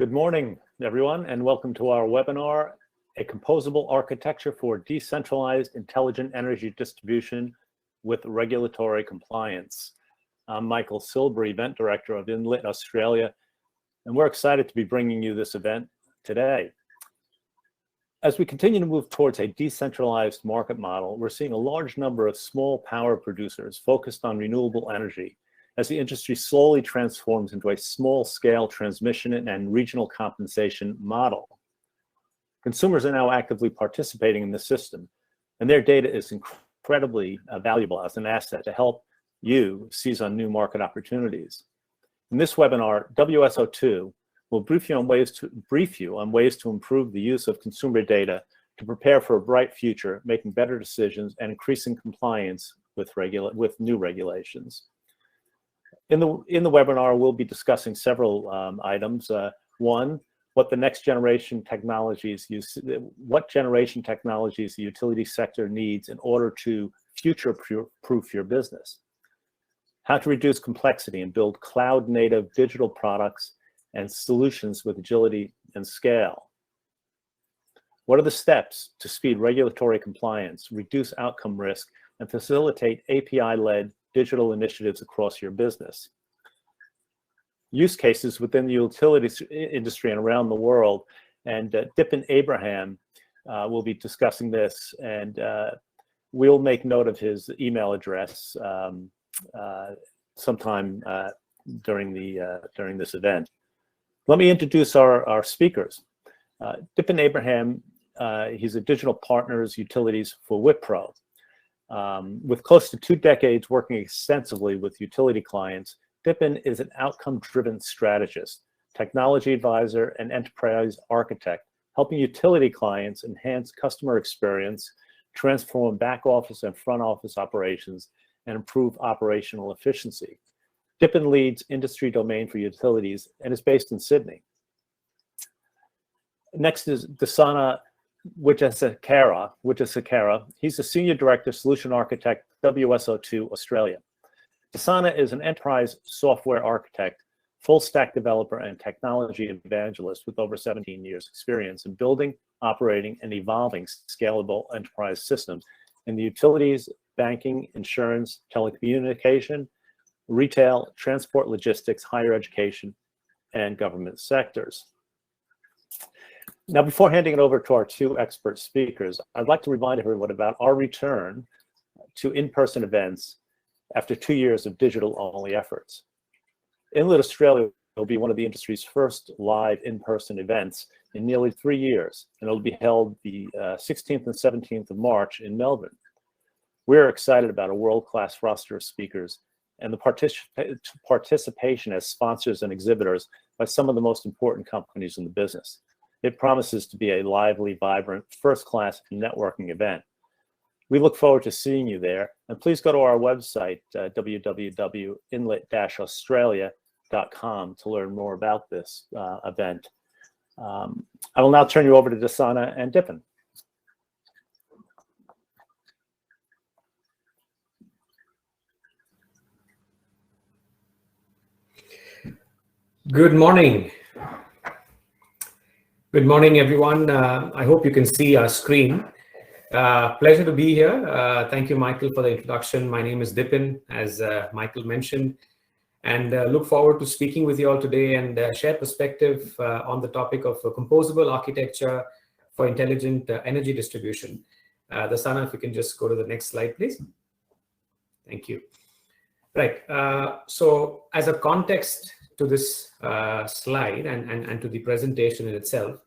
Good morning, everyone, and welcome to our webinar, A Composable Architecture for Decentralized Intelligent Energy Distribution with Regulatory Compliance. I'm Michael Silber, Event Director of Inlit Australia, and we're excited to be bringing you this event today. As we continue to move towards a decentralized market model, we're seeing a large number of small power producers focused on renewable energy as the industry slowly transforms into a small-scale transmission and regional compensation model. Consumers are now actively participating in the system, and their data is incredibly valuable as an asset to help you seize on new market opportunities. In this webinar, WSO2 will brief you on ways to improve the use of consumer data to prepare for a bright future, making better decisions and increasing compliance with new regulations. In the webinar, we'll be discussing several items. One, what generation technologies the utility sector needs in order to future-proof your business. How to reduce complexity and build cloud-native digital products and solutions with agility and scale. What are the steps to speed regulatory compliance, reduce outcome risk, and facilitate API-led digital initiatives across your business? Use cases within the utilities industry and around the world, and Dipin Abraham will be discussing this, and we'll make note of his email address sometime during this event. Let me introduce our speakers. Dipin Abraham, he's a digital partners utilities for Wipro. With close to 2 decades working extensively with utility clients, Dipin is an outcome-driven strategist, technology advisor, and enterprise architect, helping utility clients enhance customer experience, transform back-office and front-office operations, and improve operational efficiency. Dipin leads industry domain for utilities and is based in Sydney. Next is Dasana Wijasekara. He's the Senior Director, Solution Architect, WSO2 Australia. Dasana is an enterprise software architect, full-stack developer, and technology evangelist with over 17 years experience in building, operating, and evolving scalable enterprise systems in the utilities, banking, insurance, telecommunication, retail, transport, logistics, higher education, and government sectors. Now, before handing it over to our 2 expert speakers, I'd like to remind everyone about our return to in-person events after 2 years of digital-only efforts. Inlit Australia will be one of the industry's first live in-person events in nearly 3 years, and it'll be held the 16th and 17th of March in Melbourne. We're excited about a world-class roster of speakers and the participation as sponsors and exhibitors by some of the most important companies in the business. It promises to be a lively, vibrant, first-class networking event. We look forward to seeing you there, and please go to our website, www.inlit-australia.com, to learn more about this event. I will now turn you over to Dasana and Dipin. Good morning. Good morning, everyone. I hope you can see our screen. Pleasure to be here. Thank you, Michael, for the introduction. My name is Dipin, as Michael mentioned, and look forward to speaking with you all today and share perspective on the topic of composable architecture for intelligent energy distribution. Dasana, if you can just go to the next slide, please. Thank you. Right. So as a context to this slide and to the presentation in itself,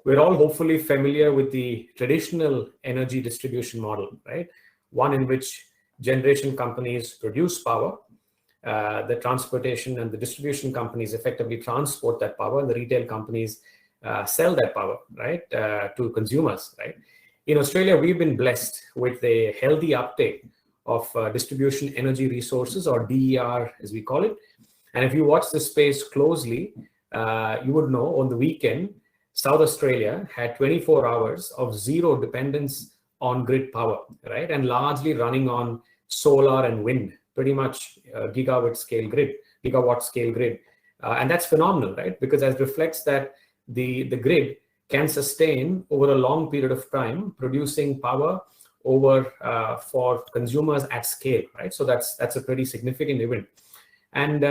we're all hopefully familiar with the traditional energy distribution model, right? One in which generation companies produce power, the transportation and the distribution companies effectively transport that power, and the retail companies sell that power, right, to consumers, right? In Australia, we've been blessed with a healthy uptake of distribution energy resources, or DER as we call it. And if you watch this space closely, you would know on the weekend, South Australia had 24 hours of zero dependence on grid power, right? And largely running on solar and wind, pretty much gigawatt scale grid, And that's phenomenal, right? Because that reflects that the grid can sustain over a long period of time, producing power over for consumers at scale, right? So that's a pretty significant event. And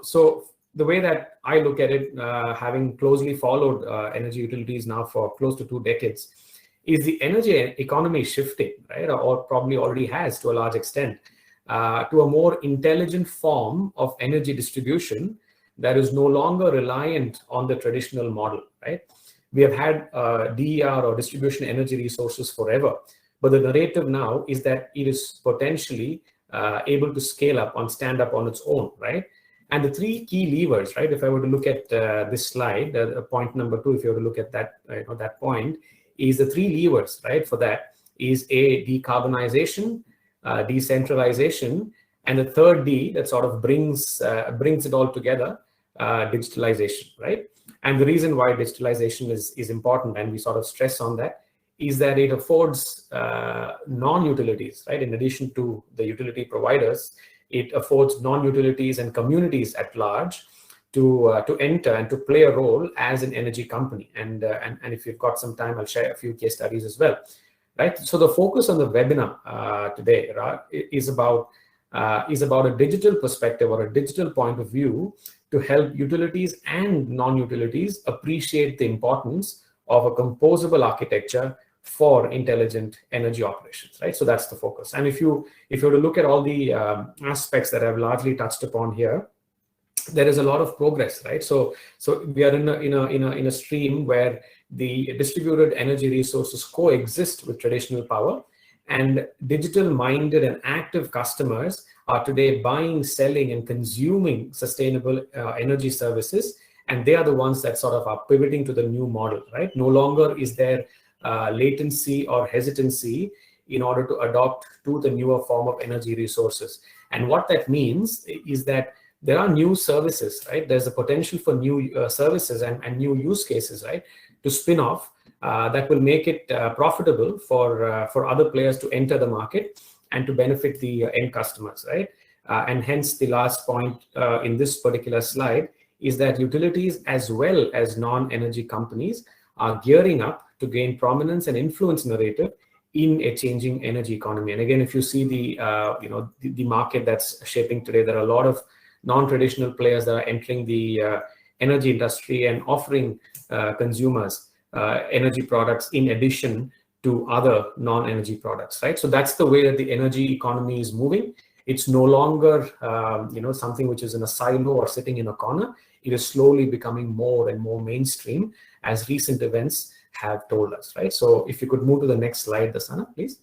so the way that I look at it, having closely followed energy utilities now for close to 2 decades, is the energy economy shifting, right? Or probably already has to a large extent, to a more intelligent form of energy distribution that is no longer reliant on the traditional model, right? We have had DER or distribution energy resources forever, but the narrative now is that it is potentially able to scale up and stand up on its own, right? And the 3 key levers, right? If I were to look at this slide, point number 2, if you were to look at that, that point, is the 3 levers, right? For that is a decarbonization, decentralization, and the third D that sort of brings it all together, digitalization, right? And the reason why digitalization is important, and we sort of stress on that, is that it affords non-utilities, right? In addition to the utility providers, it affords non-utilities and communities at large to enter and to play a role as an energy company. And if you've got some time, I'll share a few case studies as well, right? So the focus on the webinar today, right, is about a digital perspective or a digital point of view to help utilities and non-utilities appreciate the importance of a composable architecture for intelligent energy operations, right? So that's the focus. And if you were to look at all the aspects that I've largely touched upon here, there is a lot of progress, right? So we are in a stream where the distributed energy resources coexist with traditional power, and digital-minded and active customers are today buying, selling, and consuming sustainable energy services, and they are the ones that sort of are pivoting to the new model, right? No longer is there latency or hesitancy in order to adopt to the newer form of energy resources. And what that means is that there are new services, right? There's a potential for new services and new use cases, right, to spin off that will make it profitable for other players to enter the market and to benefit the end customers, right? And hence the last point in this particular slide is that utilities as well as non-energy companies are gearing up to gain prominence and influence narrative in a changing energy economy. And again, if you see the market that's shaping today, there are a lot of non-traditional players that are entering the energy industry and offering consumers energy products in addition to other non-energy products, right? So that's the way that the energy economy is moving. It's no longer something which is in a silo or sitting in a corner. It is slowly becoming more and more mainstream, as recent events have told us, right? So if you could move to the next slide, Dasana, please.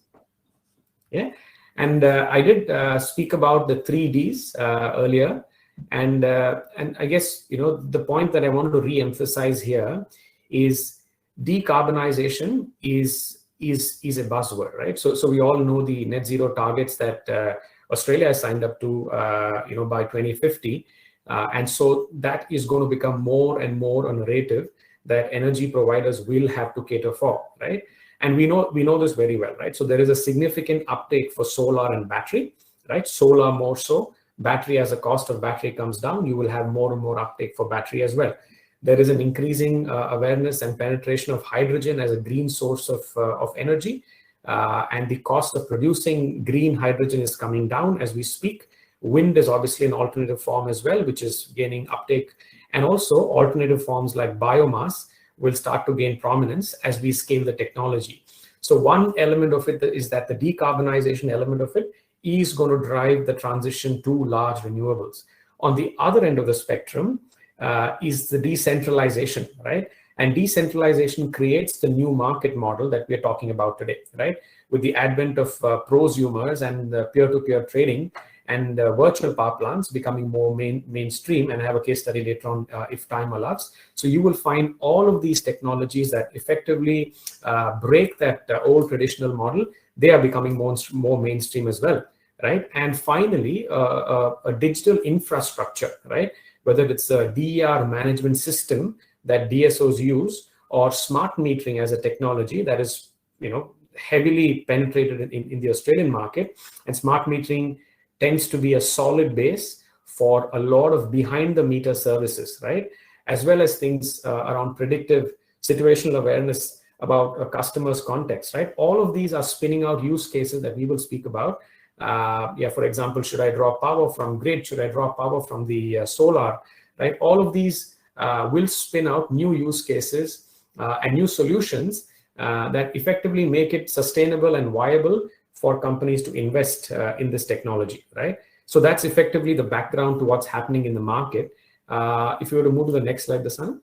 Yeah, and I did speak about the 3Ds earlier, and I guess the point that I wanted to re-emphasize here is decarbonization is a buzzword, right? So we all know the net zero targets that Australia has signed up to, by 2050, and so that is going to become more and more a narrative that energy providers will have to cater for, right? And we know this very well, right? So there is a significant uptake for solar and battery, right? Solar more so. Battery, as the cost of battery comes down, you will have more and more uptake for battery as well. There is an increasing awareness and penetration of hydrogen as a green source of energy, and the cost of producing green hydrogen is coming down as we speak. Wind is obviously an alternative form as well, which is gaining uptake, and also alternative forms like biomass will start to gain prominence as we scale the technology. So one element of it is that the decarbonization element of it is going to drive the transition to large renewables. On the other end of the spectrum is the decentralization, right? And decentralization creates the new market model that we're talking about today, right? With the advent of prosumers and peer-to-peer trading and virtual power plants becoming more mainstream, and I have a case study later on if time allows. So you will find all of these technologies that effectively break that old traditional model. They are becoming more mainstream as well, right? And finally, a digital infrastructure, right? Whether it's a DER management system that DSOs use, or smart metering as a technology that is, heavily penetrated in the Australian market. And smart metering tends to be a solid base for a lot of behind the meter services, right? As well as things around predictive situational awareness about a customer's context, right? All of these are spinning out use cases that we will speak about. For example, should I draw power from grid? Should I draw power from the solar, right? All of these will spin out new use cases and new solutions that effectively make it sustainable and viable for companies to invest in this technology, right? So that's effectively the background to what's happening in the market. If you were to move to the next slide, Dasan.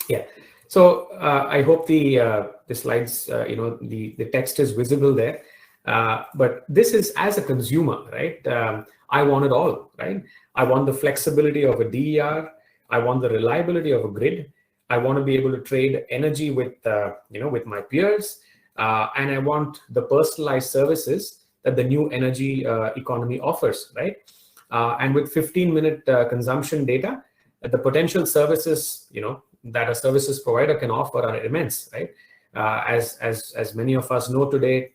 Yeah. So I hope the slides, the text is visible there. But this is as a consumer, right? I want it all, right? I want the flexibility of a DER. I want the reliability of a grid. I want to be able to trade energy with, with my peers. And I want the personalized services that the new energy economy offers, right? And with 15-minute consumption data, the potential services, that a services provider can offer are immense, right? As many of us know today,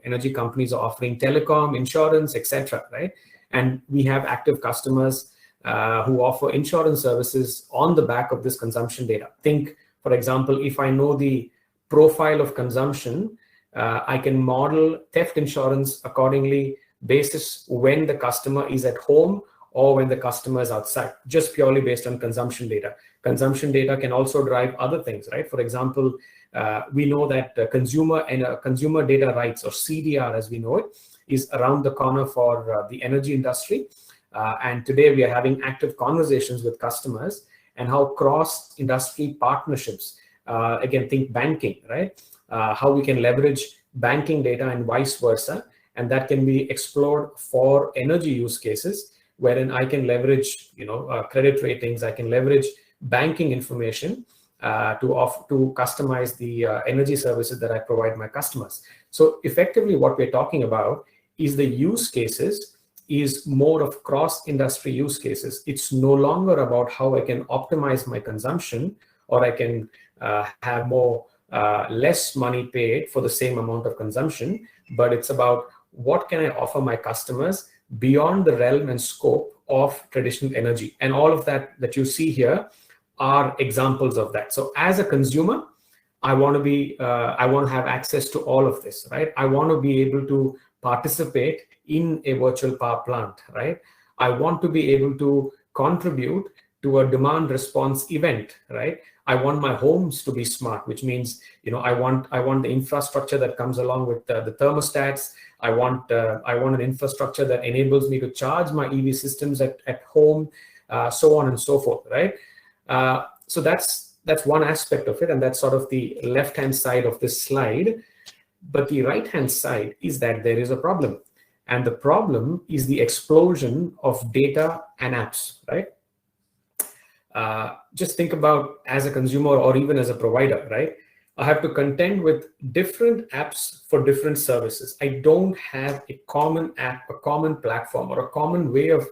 energy companies are offering telecom, insurance, etc., right? And we have active customers who offer insurance services on the back of this consumption data. Think, for example, if I know the profile of consumption, I can model theft insurance accordingly basis when the customer is at home or when the customer is outside, just purely based on consumption data. Consumption data can also drive other things, right? For example, we know that consumer data rights, or CDR as we know it, is around the corner for the energy industry. And today we are having active conversations with customers and how cross-industry partnerships, again, think banking, right? How we can leverage banking data and vice versa. And that can be explored for energy use cases, wherein I can leverage, credit ratings, I can leverage banking information to customize the energy services that I provide my customers. So effectively what we're talking about is the use cases is more of cross-industry use cases. It's no longer about how I can optimize my consumption, or I can have less money paid for the same amount of consumption, but it's about what can I offer my customers beyond the realm and scope of traditional energy. And all of that you see here are examples of that. So as a consumer, I want to have access to all of this, right? I want to be able to participate in a virtual power plant, right? I want to be able to contribute to a demand response event, right? I want my homes to be smart, which means, I want the infrastructure that comes along with the thermostats. I want an infrastructure that enables me to charge my EV systems at home, so on and so forth, right? So that's one aspect of it, and that's sort of the left-hand side of this slide. But the right-hand side is that there is a problem. And the problem is the explosion of data and apps, right? Just think about as a consumer or even as a provider, right? I have to contend with different apps for different services. I don't have a common app, a common platform, or a common way of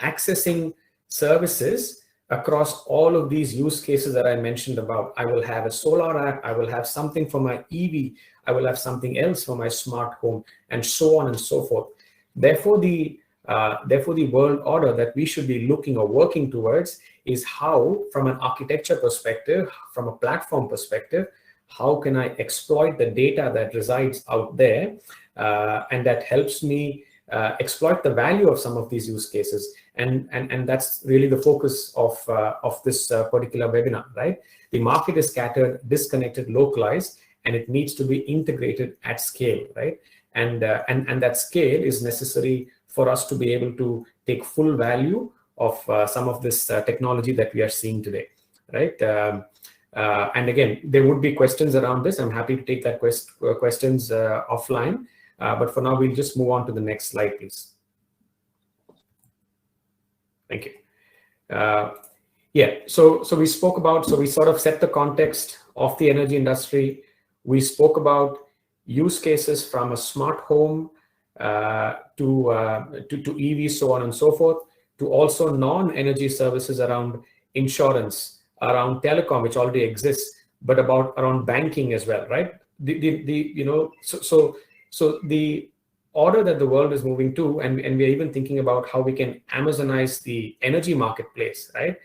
accessing services across all of these use cases that I mentioned about. I will have a solar app, I will have something for my EV, I will have something else for my smart home, and so on and so forth. Therefore, the world order that we should be looking or working towards is how, from an architecture perspective, from a platform perspective, how can I exploit the data that resides out there, and that helps me exploit the value of some of these use cases. And that's really the focus of this particular webinar, right? The market is scattered, disconnected, localized, and it needs to be integrated at scale, right? And that scale is necessary for us to be able to take full value of some of this technology that we are seeing today, right? And again, there would be questions around this. I'm happy to take that questions offline. But for now, we'll just move on to the next slide, please. Thank you. So we spoke about, so we sort of set the context of the energy industry. We spoke about use cases from a smart home to EV, so on and so forth, to also non-energy services around insurance, around telecom, which already exists, but around banking as well, right? So the order that the world is moving to, and we're even thinking about how we can Amazonize the energy marketplace, right?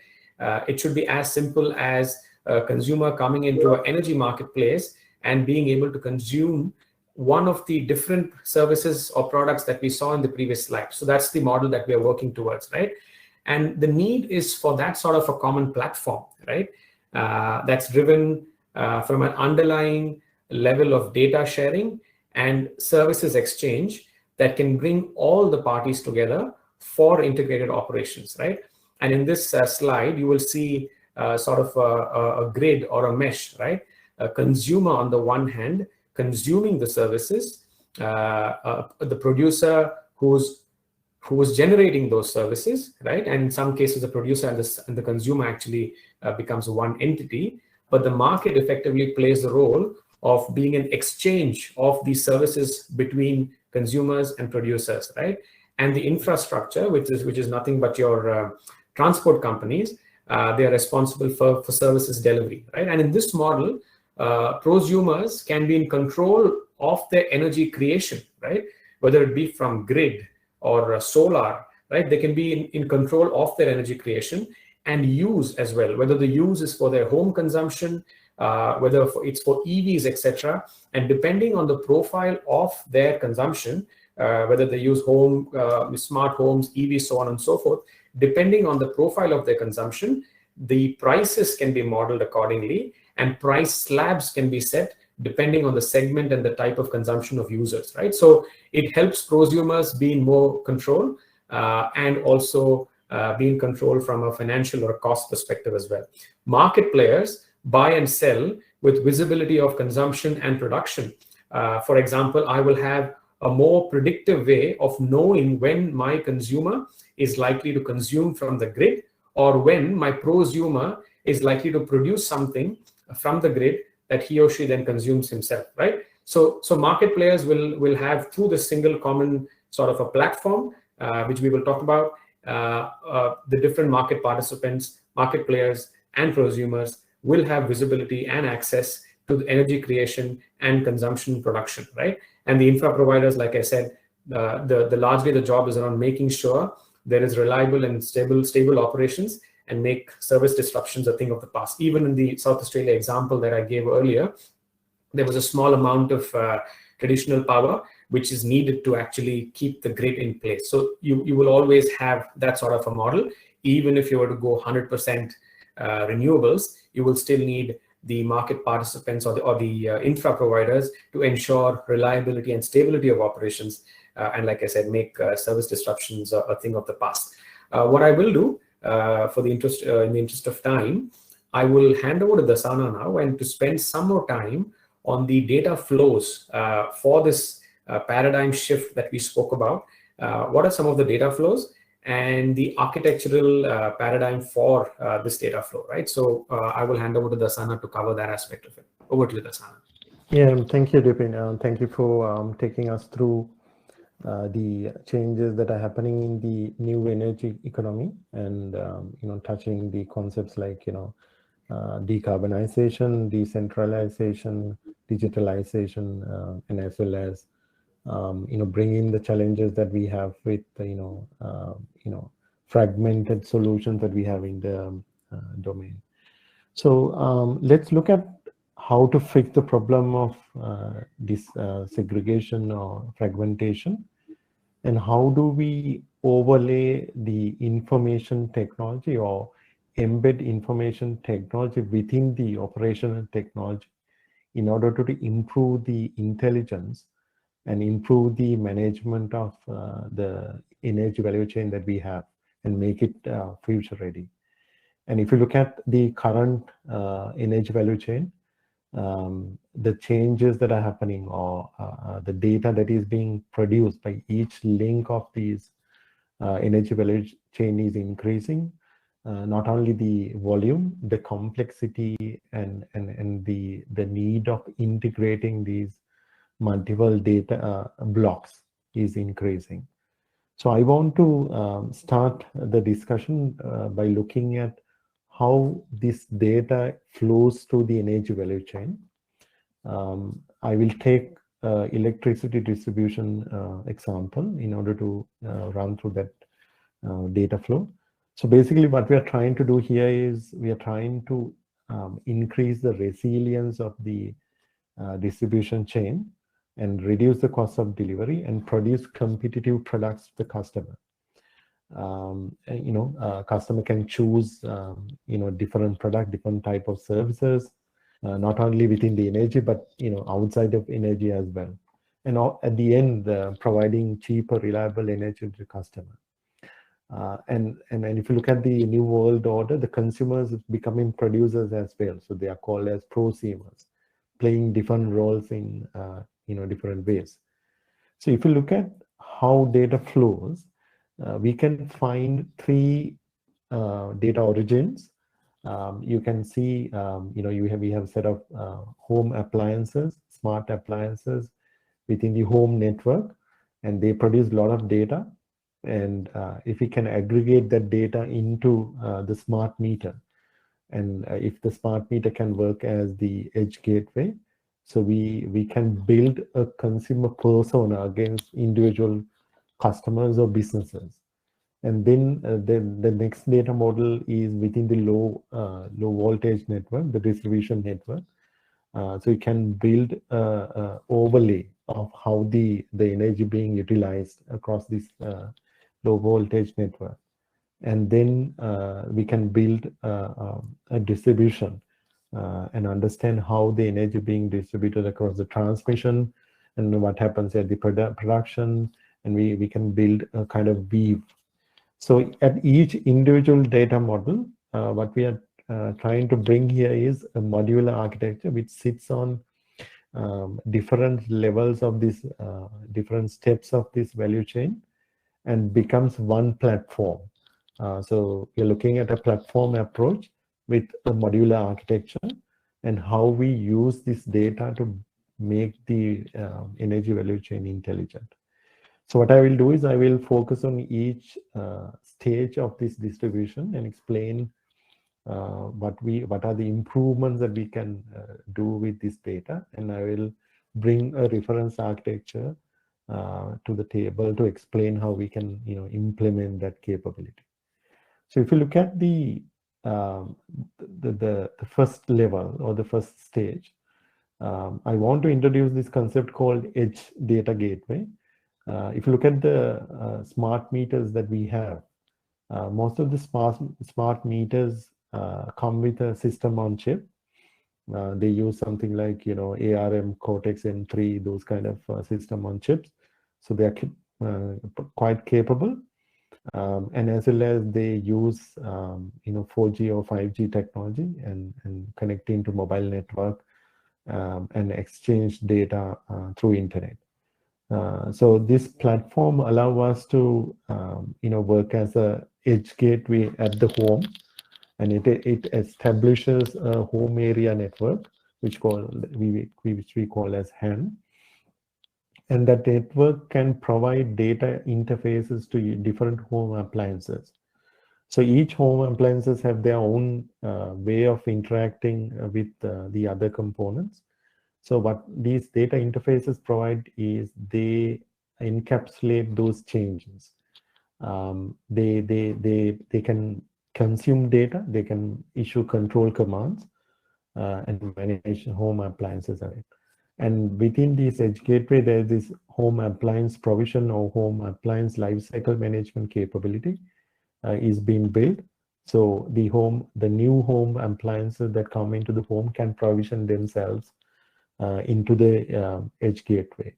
It should be as simple as a consumer coming into an energy marketplace and being able to consume one of the different services or products that we saw in the previous slide. So that's the model that we are working towards, right? And the need is for that sort of a common platform, right? That's driven from an underlying level of data sharing and services exchange that can bring all the parties together for integrated operations, right? And in this slide, you will see sort of a grid or a mesh, right? A consumer on the one hand consuming the services, the producer who's generating those services, right? And in some cases, the producer and the consumer actually becomes one entity, but the market effectively plays the role of being an exchange of these services between consumers and producers, right? And the infrastructure, which is nothing but your transport companies, they are responsible for services delivery, right? And in this model, prosumers can be in control of their energy creation, right? Whether it be from grid or solar, right? They can be in control of their energy creation and use as well, whether the use is for their home consumption, whether it's for EVs, etc. And depending on the profile of their consumption, whether they use home, smart homes, EVs, so on and so forth, depending on the profile of their consumption, the prices can be modeled accordingly, and price slabs can be set depending on the segment and the type of consumption of users, right? So it helps prosumers be in more control and also be in control from a financial or a cost perspective as well. Market players buy and sell with visibility of consumption and production. For example, I will have a more predictive way of knowing when my consumer is likely to consume from the grid, or when my prosumer is likely to produce something from the grid that he or she then consumes himself, right? So market players will have, through the single common sort of a platform, which we will talk about, the different market participants, market players and prosumers will have visibility and access to the energy creation and consumption production, right? And the infra providers, like I said, largely the job is around making sure there is reliable and stable operations and make service disruptions a thing of the past. Even in the South Australia example that I gave earlier, there was a small amount of traditional power which is needed to actually keep the grid in place. So you will always have that sort of a model. Even if you were to go 100% renewables, you will still need the market participants or the infra providers to ensure reliability and stability of operations. And like I said, make service disruptions a thing of the past. What I will do, in the interest of time, I will hand over to Dasana now, and to spend some more time on the data flows for this paradigm shift that we spoke about. What are some of the data flows and the architectural paradigm for this data flow, right? So I will hand over to Dasana to cover that aspect of it. Over to you, Dasana. Yeah, thank you, Dipin. Thank you for taking us through the changes that are happening in the new energy economy, and touching the concepts like decarbonization, decentralization, digitalization, and as well as bringing the challenges that we have with fragmented solutions that we have in the domain. So let's look at how to fix the problem of this segregation or fragmentation, and how do we overlay the information technology or embed information technology within the operational technology in order to improve the intelligence and improve the management of the energy value chain that we have and make it future ready. And if you look at the current energy value chain, the changes that are happening, or the data that is being produced by each link of these energy value chain is increasing. Not only the volume, the complexity and the need of integrating these multiple data blocks is increasing. So I want to start the discussion by looking at how this data flows through the energy value chain. I will take electricity distribution example in order to run through that data flow. So basically what we are trying to do here is we are trying to increase the resilience of the distribution chain and reduce the cost of delivery and produce competitive products to the customer. Customer can choose, different product, different type of services, not only within the energy, but, outside of energy as well. And at the end, providing cheaper, reliable energy to the customer. And if you look at the new world order, the consumers becoming producers as well. So they are called as prosumers, playing different roles in, different ways. So if you look at how data flows, we can find three data origins. You can see, we have a set of home appliances, smart appliances within the home network, and they produce a lot of data. And if we can aggregate that data into the smart meter, and if the smart meter can work as the edge gateway, so we can build a consumer persona against individual customers or businesses. And then the next data model is within the low voltage network, the distribution network. So you can build a overlay of how the energy being utilized across this low voltage network. And then we can build a distribution and understand how the energy being distributed across the transmission and what happens at the production. And we can build a kind of weave. So at each individual data model, what we are trying to bring here is a modular architecture which sits on different levels of this, different steps of this value chain, and becomes one platform. So we're looking at a platform approach with a modular architecture and how we use this data to make the energy value chain intelligent. So what I will do is I will focus on each stage of this distribution and explain what are the improvements that we can do with this data, and I will bring a reference architecture to the table to explain how we can implement that capability. So if you look at the first level or the first stage, I want to introduce this concept called edge data gateway. If you look at the smart meters that we have, most of the smart meters come with a system on chip. They use something like ARM, Cortex M3, those kind of system on chips. So they are quite capable, and as well as they use 4G or 5G technology and connecting to mobile network and exchange data through internet. So this platform allows us to work as a edge gateway at the home, and it establishes a home area network which we call as HAN. And that network can provide data interfaces to different home appliances. So each home appliances have their own way of interacting with the other components. So what these data interfaces provide is they encapsulate those changes. They can consume data, they can issue control commands and manage home appliances. And within this edge gateway, there is this home appliance provision or home appliance lifecycle management capability is being built. So the new home appliances that come into the home can provision themselves into the edge gateway.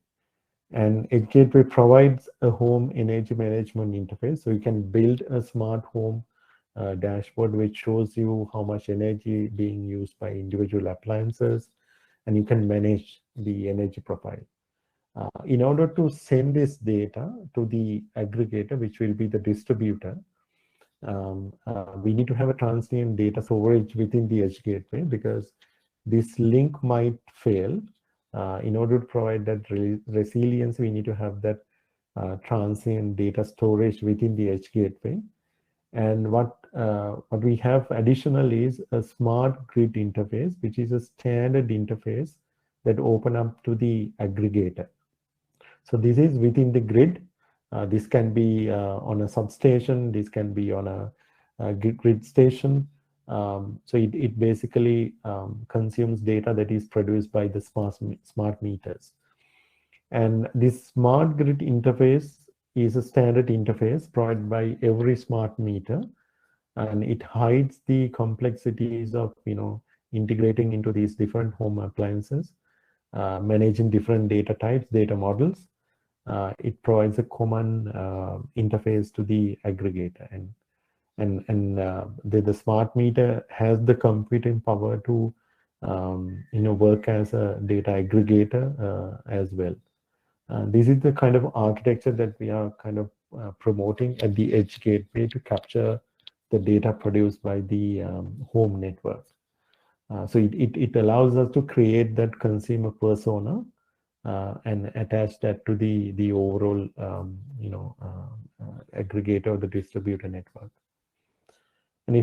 And edge gateway provides a home energy management interface. So you can build a smart home dashboard which shows you how much energy being used by individual appliances, and you can manage the energy profile. In order to send this data to the aggregator, which will be the distributor, we need to have a transient data storage within the edge gateway, because this link might fail. In order to provide that resilience, we need to have that transient data storage within the edge gateway. And what we have additional is a smart grid interface, which is a standard interface that open up to the aggregator. So this is within the grid. This can be on a substation. This can be on a grid station. So it basically consumes data that is produced by the smart meters. And this smart grid interface is a standard interface provided by every smart meter, and it hides the complexities of integrating into these different home appliances, managing different data types, data models. It provides a common interface to the aggregator, and the smart meter has the computing power to work as a data aggregator as well. This is the kind of architecture that we are kind of promoting at the edge gateway to capture the data produced by the home network. So it allows us to create that consumer persona and attach that to the overall aggregator or the distributor network. And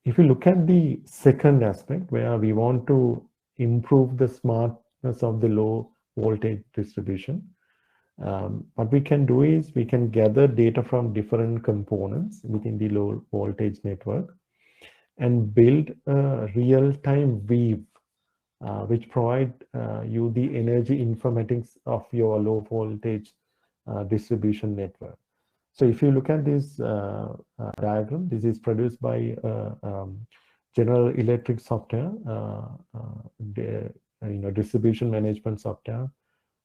if you look at the second aspect, where we want to improve the smartness of the low voltage distribution, what we can do is we can gather data from different components within the low voltage network and build a real-time weave, which provide you the energy informatics of your low voltage distribution network. So if you look at this diagram, this is produced by General Electric software, distribution management software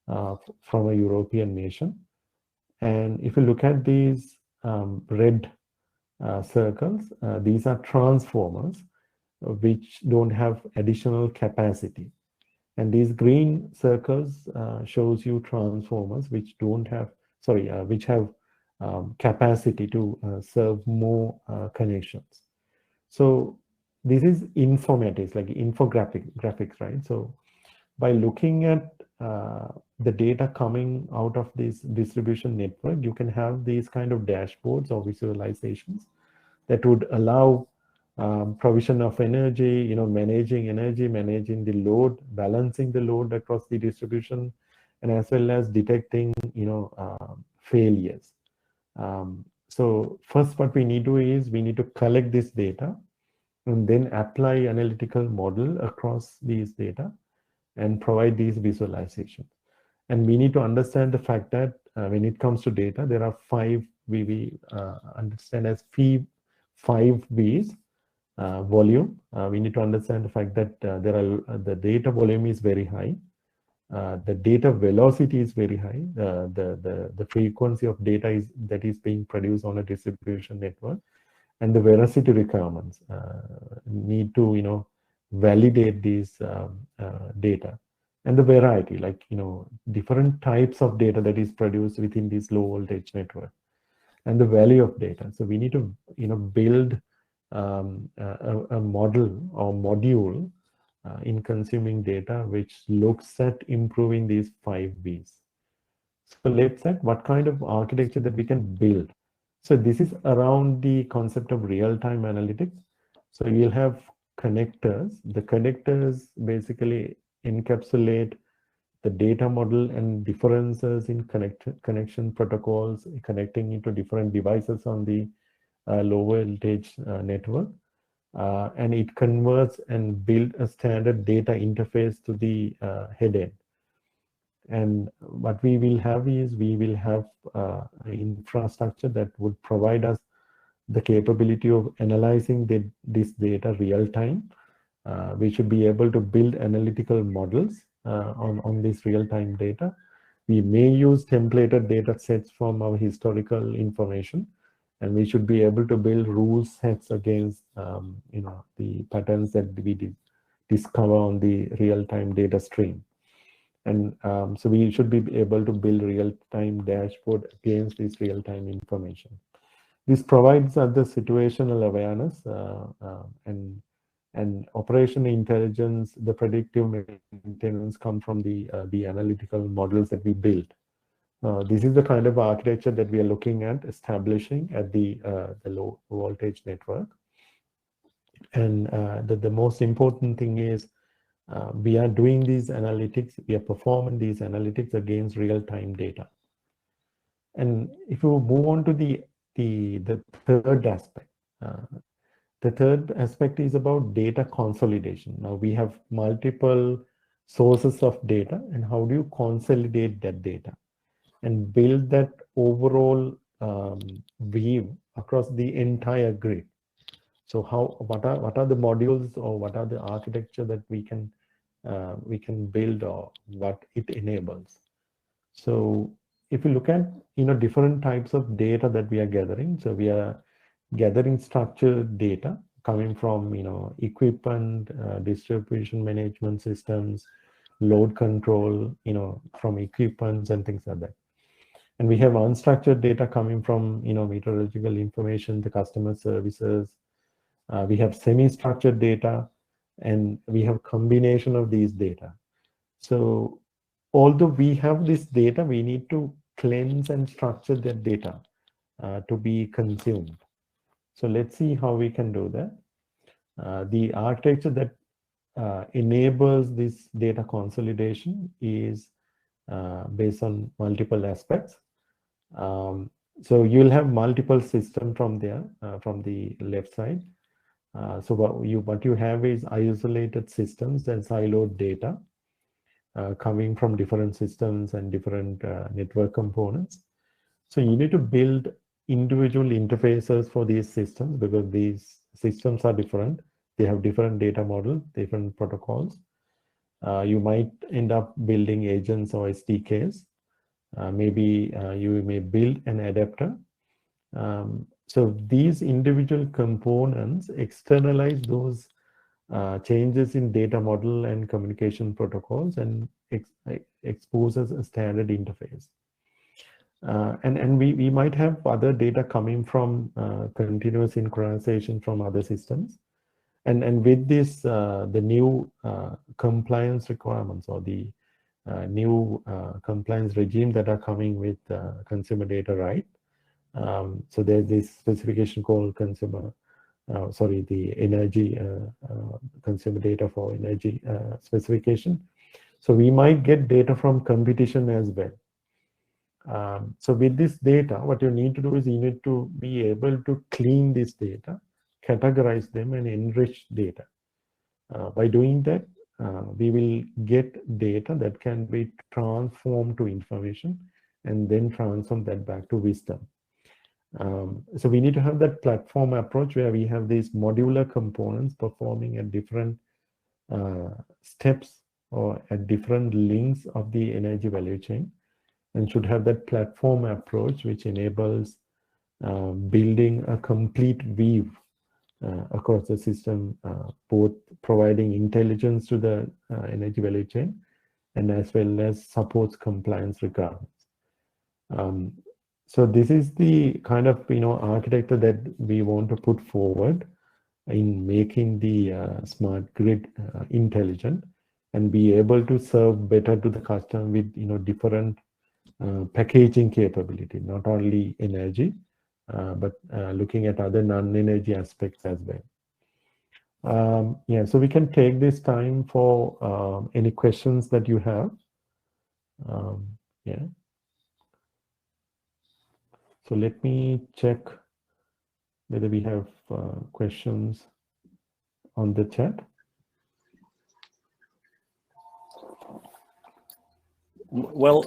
from a European nation. And if you look at these red circles, these are transformers which don't have additional capacity. And these green circles shows you transformers which don't have, which have capacity to serve more connections. So this is informatics, like graphics, right? So by looking at the data coming out of this distribution network, you can have these kind of dashboards or visualizations that would allow provision of energy, managing the load, balancing the load across the distribution, and as well as detecting, failures. So first, what we need to do is we need to collect this data and then apply analytical model across these data and provide these visualizations. And we need to understand the fact that when it comes to data, there are we understand as 5 V's. Volume. We need to understand the fact that the data volume is very high. The data velocity is very high. The frequency of data that is being produced on a distribution network, and the veracity requirements need to validate these data, and the variety, like different types of data that is produced within this low voltage network, and the value of data. So we need to build a model or module in consuming data which looks at improving these 5 V's. So let's say what kind of architecture that we can build. So this is around the concept of real-time analytics. So you'll have connectors. The connectors basically encapsulate the data model and differences in connection protocols, connecting into different devices on the low voltage network, and it converts and build a standard data interface to the head end. And what we will have is we will have infrastructure that would provide us the capability of analyzing this data real time. We should be able to build analytical models on this real time data. We may use templated data sets from our historical information, and we should be able to build rule sets against the patterns that we discover on the real-time data stream. And so we should be able to build real-time dashboard against this real-time information. This provides us the situational awareness and operational intelligence. The predictive maintenance come from the analytical models that we build. This is the kind of architecture that we are looking at establishing at the low voltage network. And the most important thing is we are doing these analytics, we are performing these analytics against real-time data. And if you move on to the third aspect, the third aspect is about data consolidation. Now we have multiple sources of data, and how do you consolidate that data and build that overall view across the entire grid? So what are the modules, or what are the architecture that we can build, or what it enables? So if you look at different types of data that we are gathering, so we are gathering structured data coming from equipment, distribution management systems, load control, from equipments and things like that. And we have unstructured data coming from meteorological information, the customer services. We have semi-structured data, and we have combination of these data. So although we have this data, we need to cleanse and structure that data to be consumed. So let's see how we can do that. The architecture that enables this data consolidation is based on multiple aspects. So you'll have multiple systems from there, from the left side. So what you have is isolated systems and siloed data coming from different systems and different network components. So you need to build individual interfaces for these systems, because these systems are different. They have different data models, different protocols. You might end up building agents or SDKs. Maybe you may build an adapter. So these individual components externalize those changes in data model and communication protocols, and exposes a standard interface. And we might have other data coming from continuous synchronization from other systems. And with this, the new compliance requirements, or the new compliance regime that are coming with consumer data right. So there's this specification called the energy consumer data for energy specification. So we might get data from competition as well. So with this data, what you need to do is you need to be able to clean this data, categorize them, and enrich data. By doing that, we will get data that can be transformed to information, and then transform that back to wisdom. So we need to have that platform approach where we have these modular components performing at different steps or at different links of the energy value chain, and should have that platform approach which enables building a complete view across the system, both providing intelligence to the energy value chain, and as well as supports compliance requirements. So this is the kind of architecture that we want to put forward in making the smart grid intelligent, and be able to serve better to the customer with different packaging capability, not only energy, but looking at other non-energy aspects as well. Yeah, so we can take this time for any questions that you have. Yeah. So let me check whether we have questions on the chat. Well,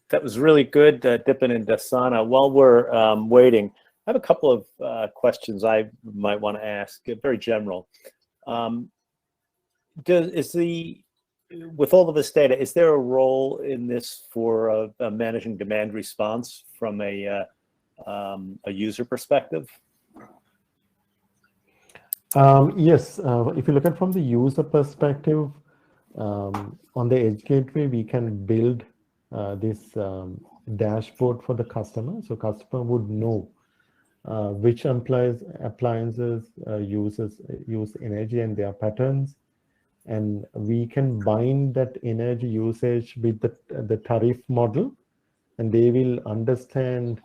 that was really good, Dipin and Dasana. While we're waiting, I have a couple of questions I might want to ask, very general. With all of this data, is there a role in this for managing demand response from a user perspective? Yes, if you look at from the user perspective, on the Edge Gateway, we can build this dashboard for the customer. So customer would know which appliances use energy and their patterns. And we can bind that energy usage with the tariff model, and they will understand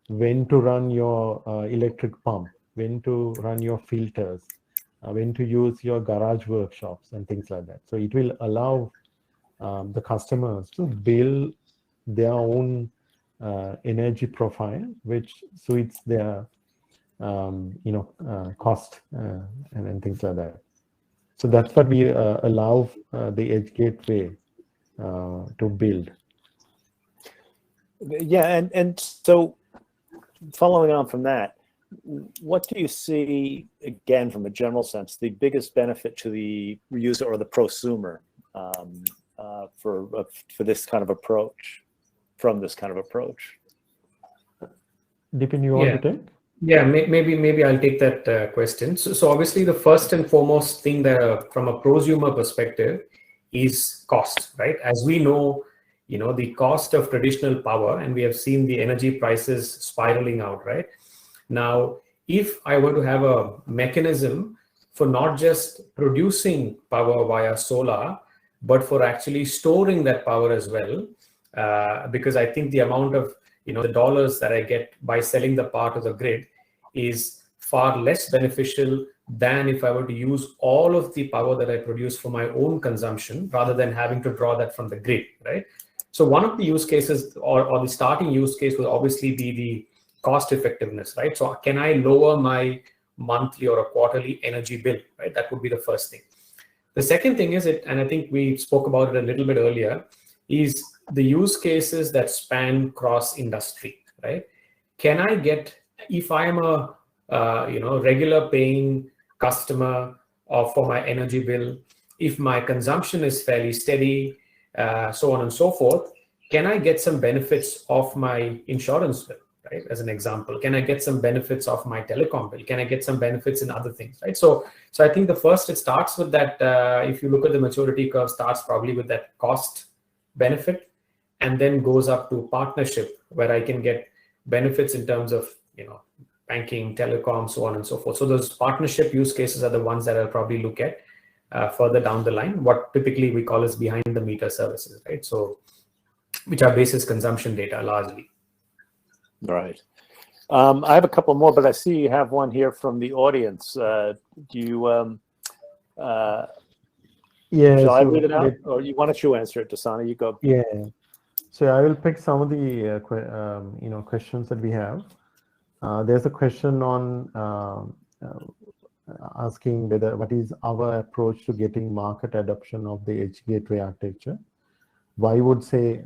when to run your electric pump, when to run your filters, when to use your garage workshops and things like that. So it will allow the customers to build their own energy profile, which suits their cost and things like that. So that's what we allow the Edge Gateway to build. Yeah, and so following on from that, what do you see, again, from a general sense, the biggest benefit to the user or the prosumer for this kind of approach, from this kind of approach? Dipin, you want to take? Yeah, maybe I'll take that question. So obviously the first and foremost thing that from a prosumer perspective is cost, right? As we know, the cost of traditional power, and we have seen the energy prices spiraling out, right? Now, if I were to have a mechanism for not just producing power via solar, but for actually storing that power as well, because I think the amount of the dollars that I get by selling the power to the grid is far less beneficial than if I were to use all of the power that I produce for my own consumption rather than having to draw that from the grid, right? So one of the use cases or the starting use case will obviously be the cost effectiveness, right? So can I lower my monthly or a quarterly energy bill, right? That would be the first thing. The second thing is and I think we spoke about it a little bit earlier, is the use cases that span cross industry, right? Can I get, if I'm a regular paying customer for my energy bill, if my consumption is fairly steady, so on and so forth, can I get some benefits of my insurance bill, right? As an example, can I get some benefits of my telecom bill? Can I get some benefits in other things, right? So I think the first, it starts with that, if you look at the maturity curve, starts probably with that cost benefit, and then goes up to partnership, where I can get benefits in terms of, banking, telecom, so on and so forth. So those partnership use cases are the ones that I'll probably look at further down the line, what typically we call as behind the meter services, right? So which are basis consumption data largely. Right. I have a couple more, but I see you have one here from the audience. Do you, yeah, shall I read it out? Or why don't you answer it, Dasana? You go. Yeah. So I will pick some of the questions that we have. There's a question on asking what is our approach to getting market adoption of the Edge Gateway architecture? Why would say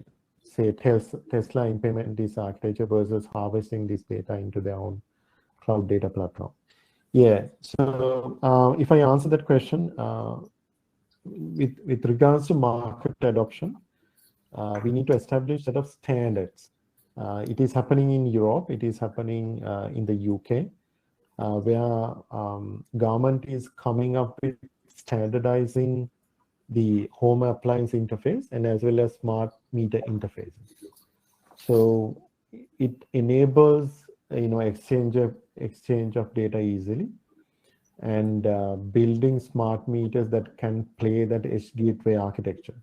Tesla implement this architecture versus harvesting this data into their own cloud data platform? Yeah. So if I answer that question, with regards to market adoption, we need to establish a set of standards. It is happening in Europe. It is happening in the UK, where government is coming up with standardizing the home appliance interface and as well as smart meter interfaces. So it enables exchange of data easily, and building smart meters that can play that Edge Gateway architecture.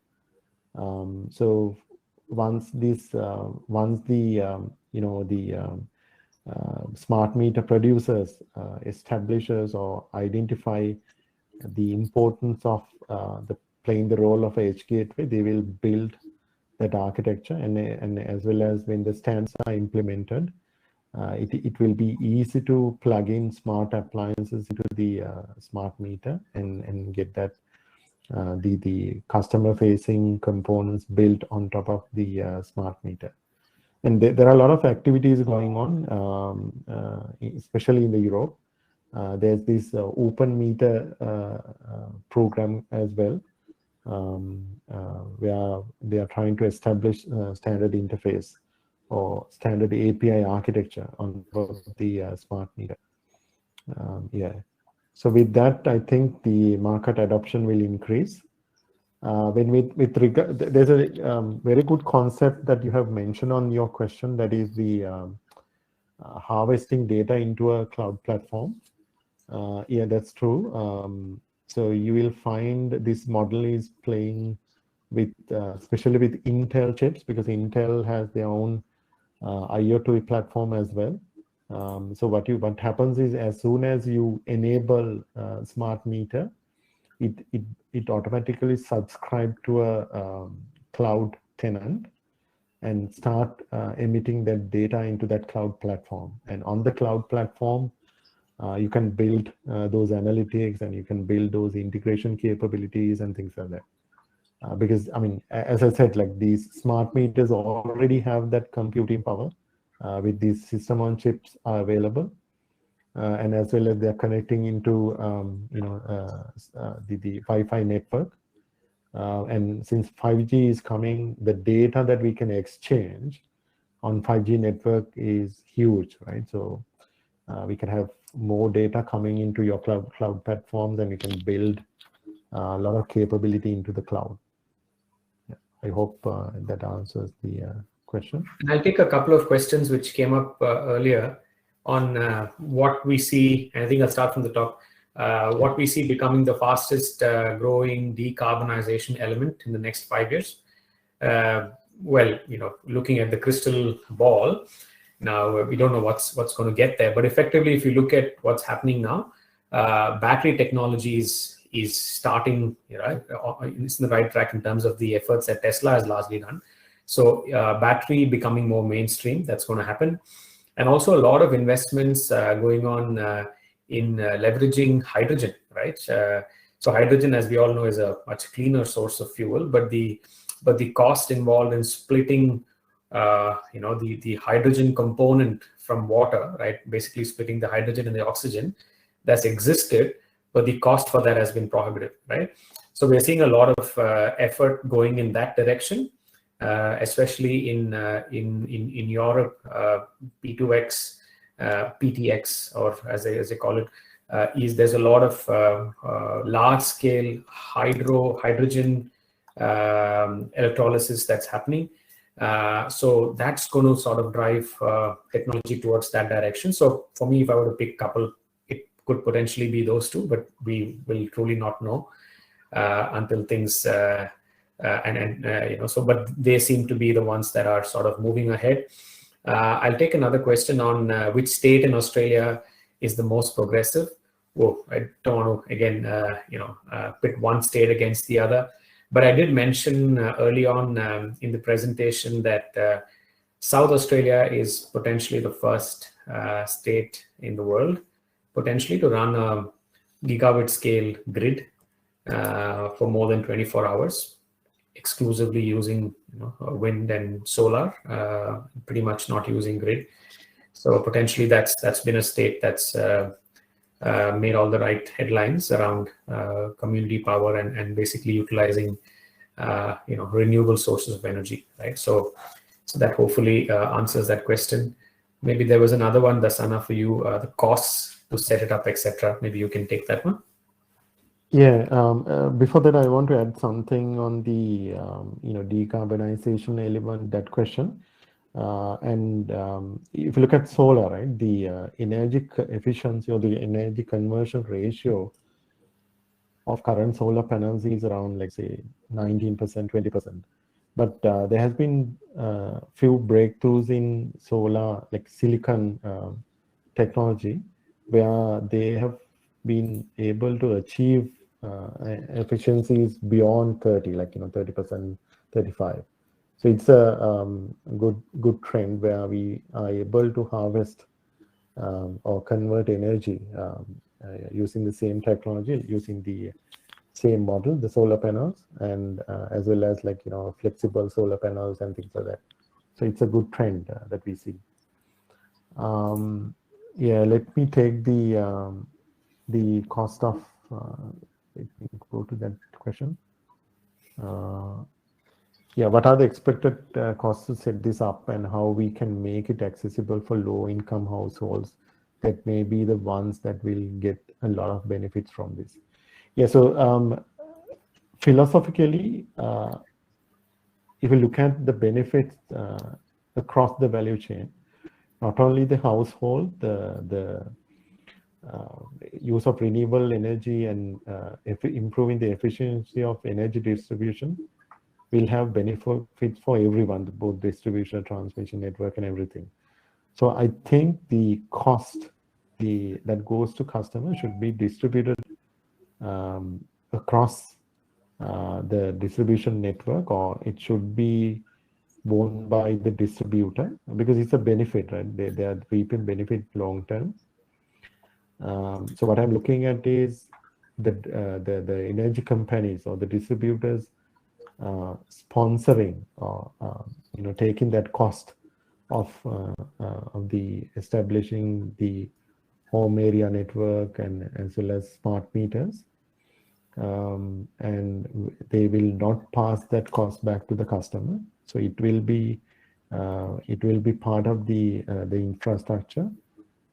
So once the smart meter producers establishes or identify the importance of playing the role of Edge Gateway, they will build that architecture, and as well as when the standards are implemented, it will be easy to plug in smart appliances into the smart meter and get that the customer facing components built on top of the smart meter. And there are a lot of activities going on, especially in the Europe. There's this open meter program as well, where they are trying to establish standard interface or standard API architecture on both the smart meter. Yeah. So with that, I think the market adoption will increase. With regard, there's a very good concept that you have mentioned on your question, that is the harvesting data into a cloud platform. Yeah, that's true. So you will find this model is playing with, especially with Intel chips, because Intel has their own IoT platform as well. So what happens is, as soon as you enable smart meter, it automatically subscribe to a cloud tenant and start emitting that data into that cloud platform. And on the cloud platform, you can build those analytics, and you can build those integration capabilities and things like that. Because, I mean, as I said, like, these smart meters already have that computing power with these system on chips are available. And as well as they're connecting into, the Wi-Fi network. And since 5G is coming, the data that we can exchange on 5G network is huge, right? So we can have more data coming into your cloud platforms, and we can build a lot of capability into the cloud. Yeah, I hope that answers the question. And I'll take a couple of questions which came up earlier on what we see. I think I'll start from the top. What we see becoming the fastest growing decarbonization element in the next 5 years. Well, looking at the crystal ball, now we don't know what's going to get there. But effectively, if you look at what's happening now, battery technology is starting, it's in the right track in terms of the efforts that Tesla has largely done. So battery becoming more mainstream, that's going to happen. And also a lot of investments going on in leveraging hydrogen, right? So hydrogen, as we all know, is a much cleaner source of fuel, but the cost involved in splitting, the hydrogen component from water, right? Basically splitting the hydrogen and the oxygen that's existed, but the cost for that has been prohibitive, right? So we're seeing a lot of effort going in that direction. Especially in Europe, P2X, PTX, or as they call it, there's a lot of large-scale hydrogen electrolysis that's happening. So that's going to sort of drive technology towards that direction. So for me, if I were to pick a couple, it could potentially be those two, but we will truly not know until things. But they seem to be the ones that are sort of moving ahead. I'll take another question on which state in Australia is the most progressive. Well, I don't want to again, pit one state against the other, but I did mention early on in the presentation that South Australia is potentially the first state in the world potentially to run a gigawatt scale grid for more than 24 hours. Exclusively using wind and solar, pretty much not using grid. So potentially that's been a state that's made all the right headlines around community power and basically utilizing renewable sources of energy, right? So that hopefully answers that question. Maybe there was another one, Dasana, for you, the costs to set it up, etc. Maybe you can take that one. Yeah, before that, I want to add something on the decarbonization element, that question. If you look at solar, right, the energy efficiency or the energy conversion ratio of current solar panels is around, like, say, 19%, 20%. But there has been few breakthroughs in solar, like silicon technology, where they have been able to achieve efficiencies beyond 30, like 30%, 35. So it's a good trend where we are able to harvest or convert energy using the same technology, using the same model, the solar panels, and as well as, like, flexible solar panels and things like that. So it's a good trend that we see. Yeah, let me take the cost of. Let me go to that question. Yeah, what are the expected costs to set this up, and how we can make it accessible for low-income households that may be the ones that will get a lot of benefits from this? Yeah, so philosophically, if you look at the benefits across the value chain, not only the household, the use of renewable energy and improving the efficiency of energy distribution will have benefits for everyone, both distribution, transmission network, and everything. So I think the cost that goes to customers should be distributed across the distribution network, or it should be borne by the distributor, because it's a benefit, right? They are reaping benefit long term. So what I'm looking at is the energy companies or the distributors sponsoring or taking that cost of the establishing the home area network and as well as smart meters, and they will not pass that cost back to the customer. So it will be part of the infrastructure,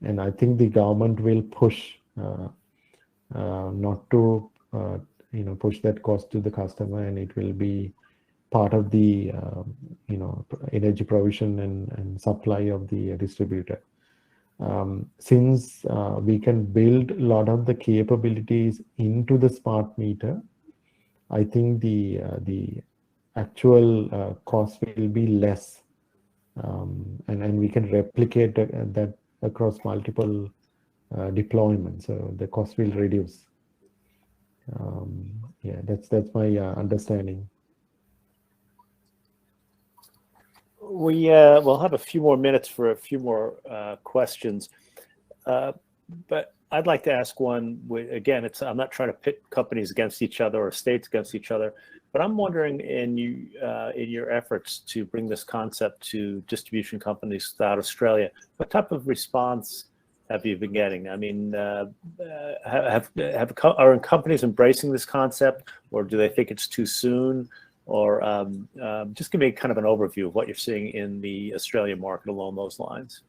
and I think the government will push not to push that cost to the customer, and it will be part of the energy provision and supply of the distributor. Since we can build a lot of the capabilities into the smart meter, I think the actual cost will be less, and we can replicate that across multiple deployments, so the cost will reduce. Yeah, that's my understanding. We'll have a few more minutes for a few more questions, but I'd like to ask one. Again, I'm not trying to pit companies against each other or states against each other, but I'm wondering in your efforts to bring this concept to distribution companies throughout Australia, what type of response have you been getting? I mean, are companies embracing this concept, or do they think it's too soon? Or just give me kind of an overview of what you're seeing in the Australian market along those lines.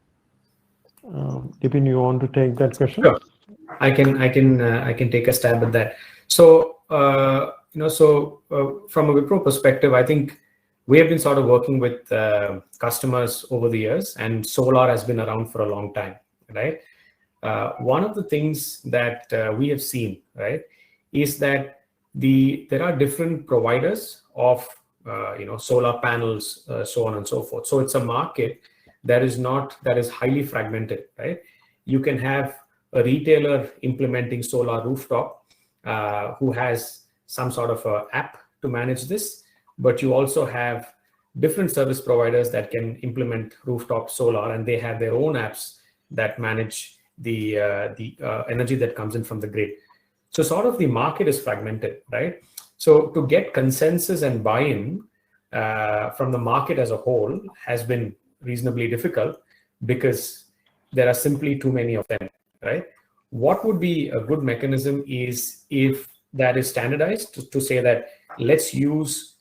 Dipin, you want to take that question? Sure. I can take a stab at that. So from a Wipro perspective, I think we have been sort of working with customers over the years, and solar has been around for a long time, right? One of the things that we have seen, right, is that there are different providers of solar panels, so on and so forth. So it's a market that is highly fragmented, right? You can have a retailer implementing solar rooftop who has some sort of a app to manage this, but you also have different service providers that can implement rooftop solar, and they have their own apps that manage the energy that comes in from the grid. So sort of the market is fragmented, right? So to get consensus and buy-in from the market as a whole has been reasonably difficult because there are simply too many of them, right? What would be a good mechanism is if that is standardized to say that let's use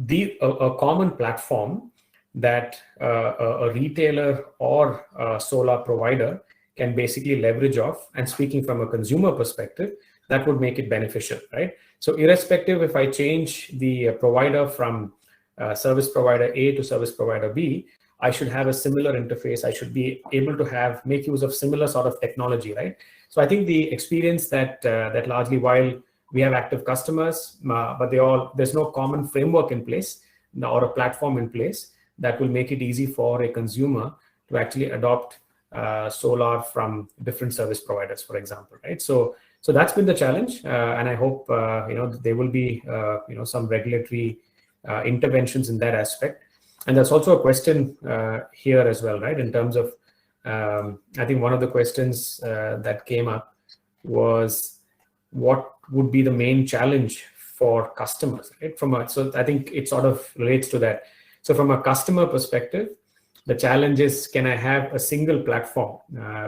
a common platform that a retailer or a solar provider can basically leverage off. And speaking from a consumer perspective, that would make it beneficial, right? So irrespective if I change the provider from service provider A to service provider B, I should have a similar interface. I should be able to make use of similar sort of technology, right? So I think the experience that largely, while we have active customers, but there's no common framework in place or a platform in place that will make it easy for a consumer to actually adopt solar from different service providers, for example, right? So that's been the challenge, and I hope there will be some regulatory interventions in that aspect. And there's also a question here as well, right? In terms of, I think one of the questions that came up was what would be the main challenge for customers, right? So I think it sort of relates to that. So from a customer perspective, the challenge is, can I have a single platform,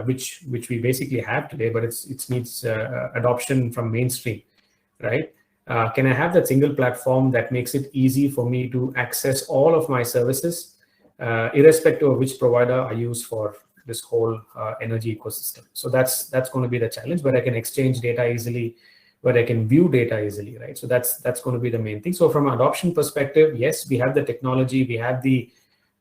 which we basically have today, but it needs adoption from mainstream, right? Can I have that single platform that makes it easy for me to access all of my services, irrespective of which provider I use for this whole energy ecosystem? So that's going to be the challenge, where I can exchange data easily, where I can view data easily, right? So that's going to be the main thing. So from an adoption perspective, yes, we have the technology, we have the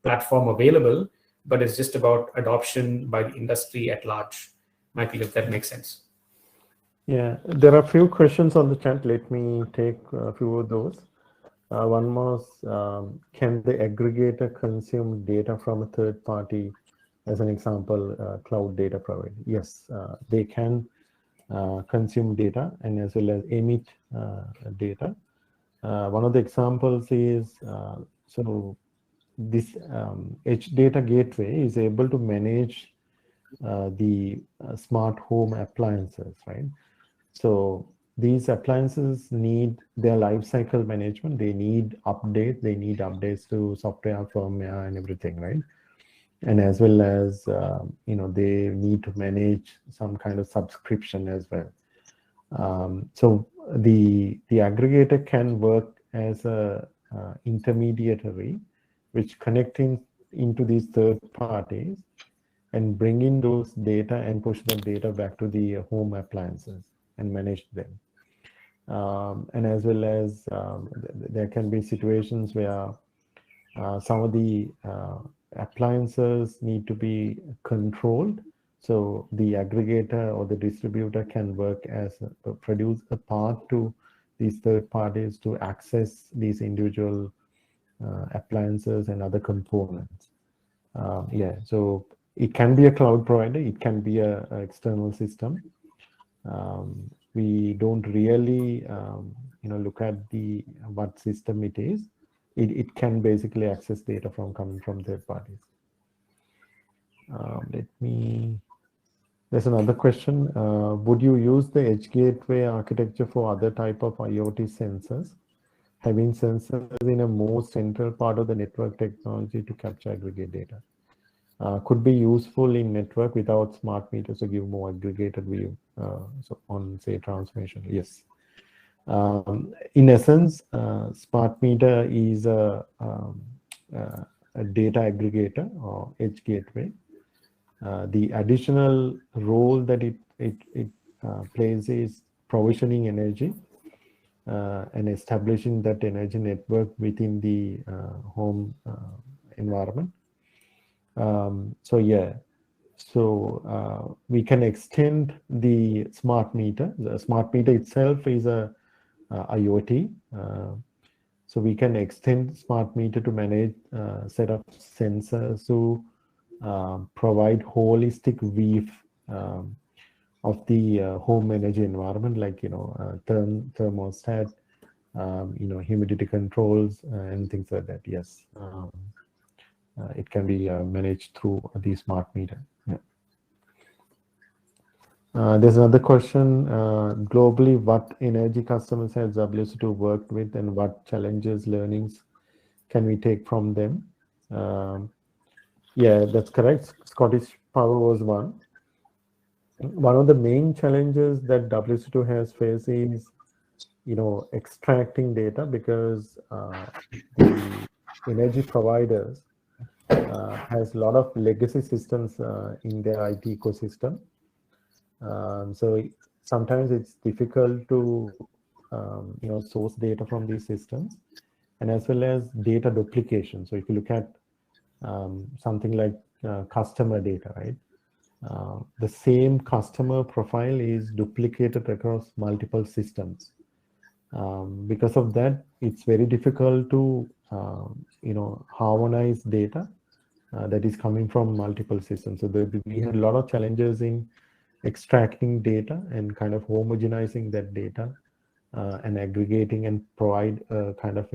platform available, but it's just about adoption by the industry at large. Michael, if that makes sense. Yeah, there are a few questions on the chat. Let me take a few of those. One was, can the aggregator consume data from a third party as an example, cloud data provider. Yes, they can consume data and as well as emit data. One of the examples is, so this edge data gateway is able to manage the smart home appliances, right? So these appliances need their life cycle management. They need updates. They need updates to software, firmware, and everything, right? And as well as they need to manage some kind of subscription as well. So the aggregator can work as a intermediary, which connecting into these third parties and bring in those data and push that data back to the home appliances and manage them. And as well as there can be situations where some of the appliances need to be controlled. So the aggregator or the distributor can work as produce a path to these third parties to access these individual appliances and other components. Yeah, so it can be a cloud provider, it can be a external system. We don't really look at the what system it is. It can basically access data coming from third parties. There's another question. Would you use the edge gateway architecture for other type of IoT sensors? Having sensors in a more central part of the network technology to capture aggregate data. Could be useful in network without smart meters to give more aggregated view so on, say, transmission. Yes. In essence, smart meter is a data aggregator or edge gateway. The additional role that it plays is provisioning energy and establishing that energy network within the home environment. So yeah, so we can extend the smart meter. The smart meter itself is a IoT. So we can extend smart meter to manage a set of sensors to provide holistic view of the home energy environment, like thermostat, humidity controls and things like that. Yes, it can be managed through the smart meter. Yeah. There's another question. Globally, what energy customers has WSO2 worked with, and what challenges, learnings can we take from them? Yeah, that's correct. Scottish Power was one. One of the main challenges that WSO2 has faced is, extracting data, because the energy providers has a lot of legacy systems in their IT ecosystem. So sometimes it's difficult to source data from these systems, and as well as data duplication. So if you look at something like customer data, right? The same customer profile is duplicated across multiple systems. Because of that, it's very difficult to harmonize data that is coming from multiple systems. So we had a lot of challenges in extracting data and kind of homogenizing that data and aggregating and provide kind of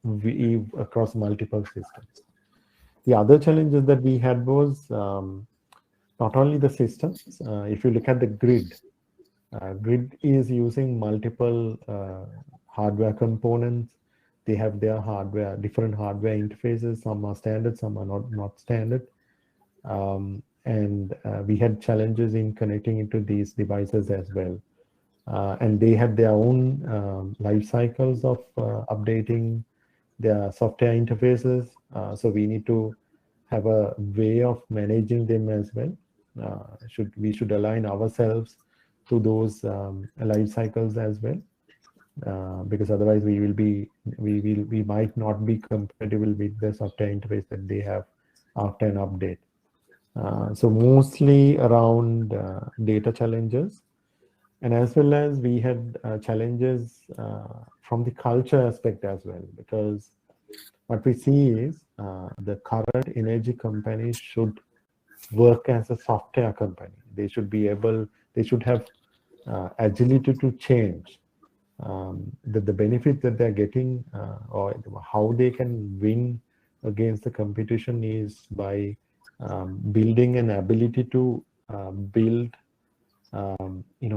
weave across multiple systems. The other challenges that we had was not only the systems. If you look at the grid, grid is using multiple hardware components. They have their hardware, different hardware interfaces. Some are standard, some are not standard. And we had challenges in connecting into these devices as well. And they had their own life cycles of updating their software interfaces. So we need to have a way of managing them as well. We should align ourselves to those life cycles as well, because otherwise we might not be compatible with the software interface that they have after an update. So mostly around data challenges, and as well as we had challenges from the culture aspect as well, because what we see is the current energy companies should work as a software company. They should be able, they should have agility to change. The benefit that they're getting or how they can win against the competition is by building an ability to build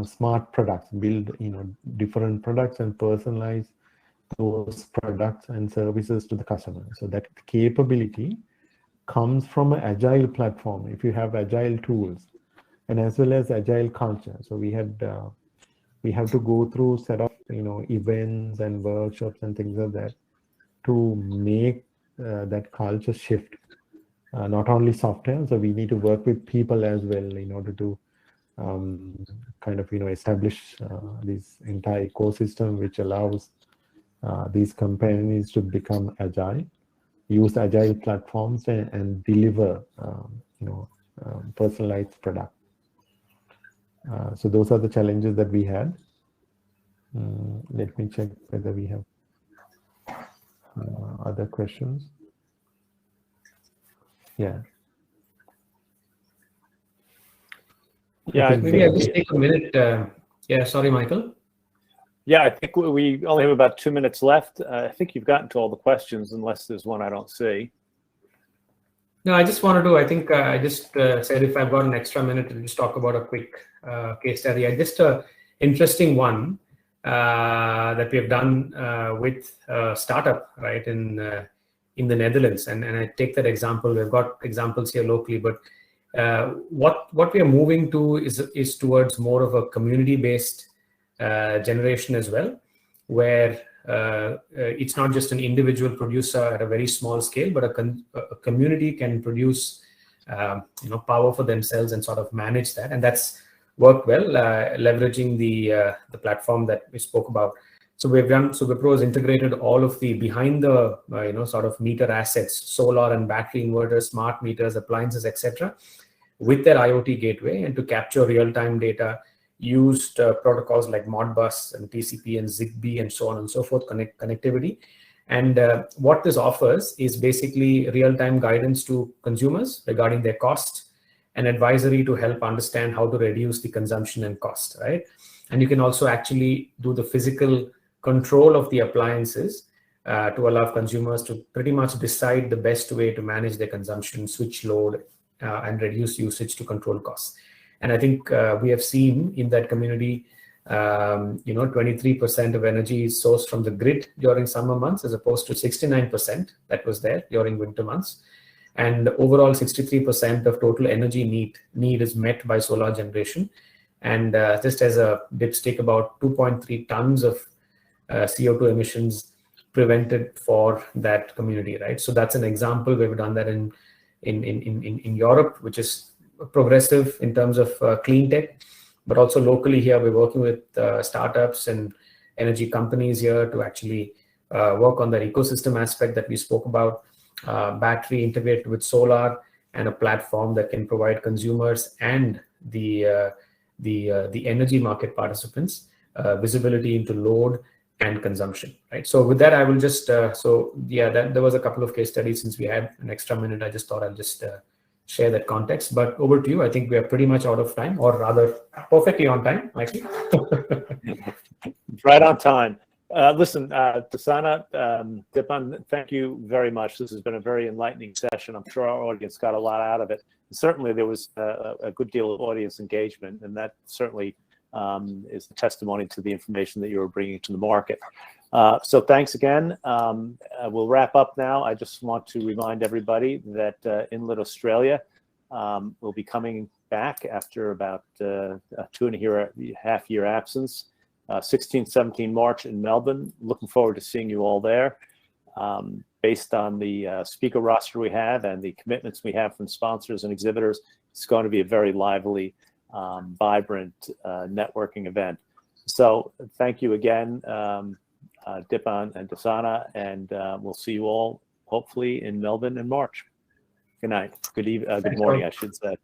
smart products, build different products and personalize those products and services to the customer. So that capability comes from an agile platform. If you have agile tools and as well as agile culture. So we have to go through set of events and workshops and things like that to make that culture shift. Not only software, so we need to work with people as well in order to kind of establish this entire ecosystem which allows these companies to become agile, use agile platforms and deliver personalized product. So those are the challenges that we had. Let me check whether we have other questions. Yeah. Yeah, maybe I'll just take a minute. Yeah, sorry, Michael. Yeah, I think we only have about 2 minutes left. I think you've gotten to all the questions, unless there's one I don't see. No, I just wanted to, I think I just said if I've got an extra minute to just talk about a quick case study. Just an interesting one that we have done with a startup, right, in the Netherlands. And I take that example. We've got examples here locally, but what we are moving to is towards more of a community-based generation as well, where it's not just an individual producer at a very small scale, but a community can produce power for themselves and sort of manage that, and that's worked well, leveraging the platform that we spoke about. So Wipro has integrated all of the behind the sort of meter assets, solar and battery inverters, smart meters, appliances, etc., with their IoT gateway, and to capture real-time data, used protocols like Modbus and TCP and Zigbee and so on and so forth, connectivity. And what this offers is basically real-time guidance to consumers regarding their cost and advisory to help understand how to reduce the consumption and cost, right? And you can also actually do the physical control of the appliances to allow consumers to pretty much decide the best way to manage their consumption, switch load, and reduce usage to control costs. And I think we have seen in that community, 23% of energy is sourced from the grid during summer months, as opposed to 69% that was there during winter months. And overall, 63% of total energy need is met by solar generation. And just as a dipstick, about 2.3 tons of CO2 emissions prevented for that community, right? So that's an example. We've done that in Europe, which is progressive in terms of clean tech, but also locally here we're working with startups and energy companies here to actually work on that ecosystem aspect that we spoke about, battery integrated with solar, and a platform that can provide consumers and the energy market participants visibility into load and consumption, right? So with that, I will just there was a couple of case studies. Since we had an extra minute, I just thought I'll just share that context. But over to you. I think we are pretty much out of time, or rather perfectly on time, Michael. Right on time. Listen, Dasana, Dipan, thank you very much. This has been a very enlightening session. I'm sure our audience got a lot out of it. Certainly there was a good deal of audience engagement, and that certainly is a testimony to the information that you were bringing to the market. So thanks again. We'll wrap up now. I just want to remind everybody that Inlet Australia will be coming back after about a 2.5 year absence. 16, 17 March in Melbourne. Looking forward to seeing you all there. Based on the speaker roster we have and the commitments we have from sponsors and exhibitors, it's going to be a very lively, vibrant networking event. So thank you again, Dipan and Dasana, and we'll see you all hopefully in Melbourne in March. Good night. Good morning, I should say.